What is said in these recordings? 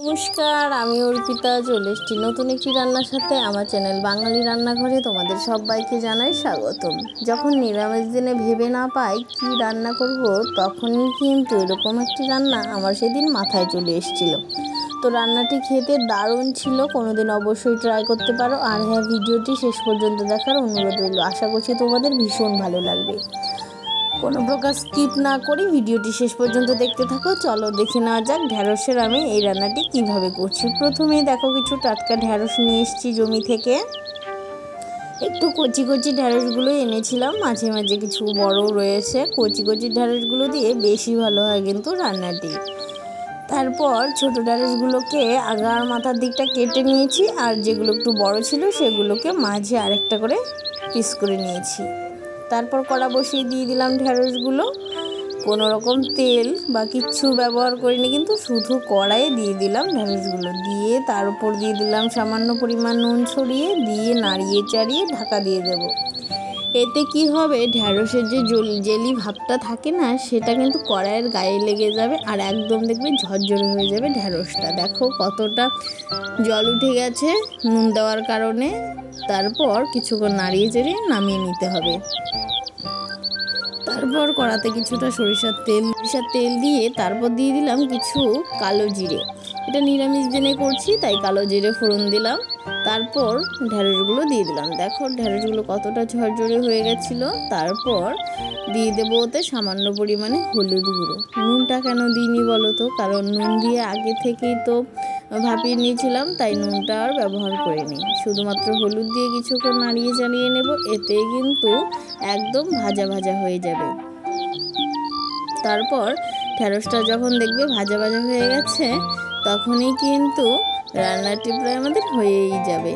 নমস্কার, আমি অর্পিতা চলে এসেছি নতুন একটি রান্নার সাথে। আমার চ্যানেল বাঙালি রান্নাঘরে তোমাদের সবাইকে জানাই স্বাগতম। যখন নিরামিষ দিনে ভেবে না পাই কি রান্না করব, তখনই কিন্তু এরকম একটি রান্না আমার সেদিন মাথায় চলে এসেছিল। তো রান্নাটি খেতে দারুণ ছিল, কোনোদিন অবশ্যই ট্রাই করতে পারো। আর হ্যাঁ, ভিডিওটি শেষ পর্যন্ত দেখার অনুরোধ রইল। আশা করছি তোমাদের ভীষণ ভালো লাগবে। কোনো প্রকার স্কিপ না করে ভিডিওটি শেষ পর্যন্ত দেখতে থাকো। চলো দেখে নেওয়া যাক ঢ্যাঁড়সের আমি এই রান্নাটি কিভাবে করছি। প্রথমেই দেখো কিছু টাটকা ঢ্যাঁড়স নিয়ে এসেছি জমি থেকে। একটু কচি কচি ঢ্যাঁড়সগুলো এনেছিলাম, মাঝে মাঝে কিছু বড় রয়েছে। কচি কচি ঢ্যাঁড়সগুলো দিয়ে বেশি ভালো হয় কিন্তু রান্নাটি। তারপর ছোটো ঢ্যাঁড়সগুলোকে আগার মাথার দিকটা কেটে নিয়েছি, আর যেগুলো একটু বড় ছিল সেগুলোকে মাঝে আরেকটা করে পিস করে নিয়েছি। তারপর কড়া বসিয়ে দিয়ে দিলাম ঢ্যাঁড়সগুলো। কোনো রকম তেল বা কিচ্ছু ব্যবহার করিনি, কিন্তু শুধু কড়াইয়ে দিয়ে দিলাম ঢ্যাঁড়সগুলো। দিয়ে তার উপর দিয়ে দিলাম সামান্য পরিমাণ নুন ছড়িয়ে, দিয়ে নাড়িয়ে চাড়িয়ে ঢাকা দিয়ে দেব। এতে কি হবে, ঢ্যাঁড়সের যে জেলি ভাবটা থাকে না, সেটা কিন্তু কড়াইয়ের গায়ে লেগে যাবে, আর একদম দেখবে ঝরঝরে হয়ে যাবে ঢ্যাঁড়সটা। দেখো কতটা জল উঠে গেছে নুন দেওয়ার কারণে। তারপর কিছুক্ষণ নাড়িয়ে চেড়িয়ে নামিয়ে নিতে হবে। তারপর কড়াতে কিছুটা সরিষার তেল দিয়ে তারপর দিয়ে দিলাম কিছু কালো জিরে। এটা নিরামিষ দিনে করছি তাই কালো জিরে ফোড়ন দিলাম। তারপর ঢ্যাঁড়সগুলো দিয়ে দিলাম। দেখো ঢ্যাঁড়সগুলো কতটা ঝরঝরে হয়ে গেছিলো। তারপর দিয়ে দেবো ওতে সামান্য পরিমাণে হলুদ গুঁড়ো। নুনটা কেন দিইনি বলো তো, কারণ নুন দিয়ে আগে থেকেই তো ভাপিয়ে নিয়েছিলাম, তাই নুনটা আর ব্যবহার করিনি। শুধুমাত্র হলুদ দিয়ে কিছুক্ষণ নাড়িয়ে চালিয়ে নেব, এতে কিন্তু একদম ভাজা ভাজা হয়ে যাবে। তারপর ঢ্যাঁড়সটা যখন দেখবে ভাজা ভাজা হয়ে গেছে, তখনই কিন্তু রান্নাটি প্রায় আমাদের হয়েই যাবে।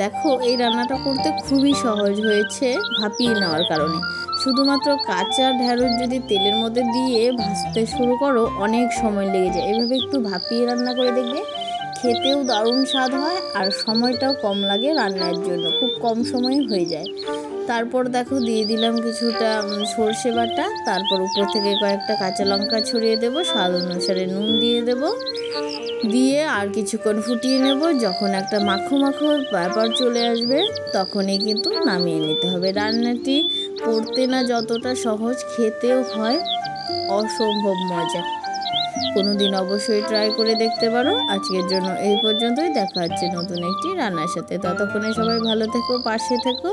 দেখো এই রান্নাটা করতে খুবই সহজ হয়েছে ভাপিয়ে নেওয়ার কারণে। শুধুমাত্র কাঁচা ঢ্যাঁড়স যদি তেলের মধ্যে দিয়ে ভাজতে শুরু করো, অনেক সময় লেগে যায়। এভাবে একটু ভাপিয়ে রান্না করে দেখবে, খেতেও দারুণ স্বাদ হয় আর সময়টাও কম লাগে রান্নার জন্য, খুব কম সময়ে হয়ে যায়। তারপর দেখো দিয়ে দিলাম কিছুটা সর্ষে বাটা। তারপর উপর থেকে কয়েকটা কাঁচা লঙ্কা ছড়িয়ে দেবো, স্বাদ অনুসারে নুন দিয়ে দেবো, দিয়ে আর কিছুক্ষণ ফুটিয়ে নেব। যখন একটা মাখো মাখো ব্যাপার চলে আসবে, তখনই কিন্তু নামিয়ে নিতে হবে। রান্নাটি করতে না যতটা সহজ, খেতেও হয় অসম্ভব মজা। কোনো দিন অবশ্যই ট্রাই করে দেখতে পারো। আজকের জন্য এই পর্যন্তই, দেখা হচ্ছে নতুন একটি রান্নার সাথে। ততক্ষণে সবাই ভালো থেকো, পাশে থেকো।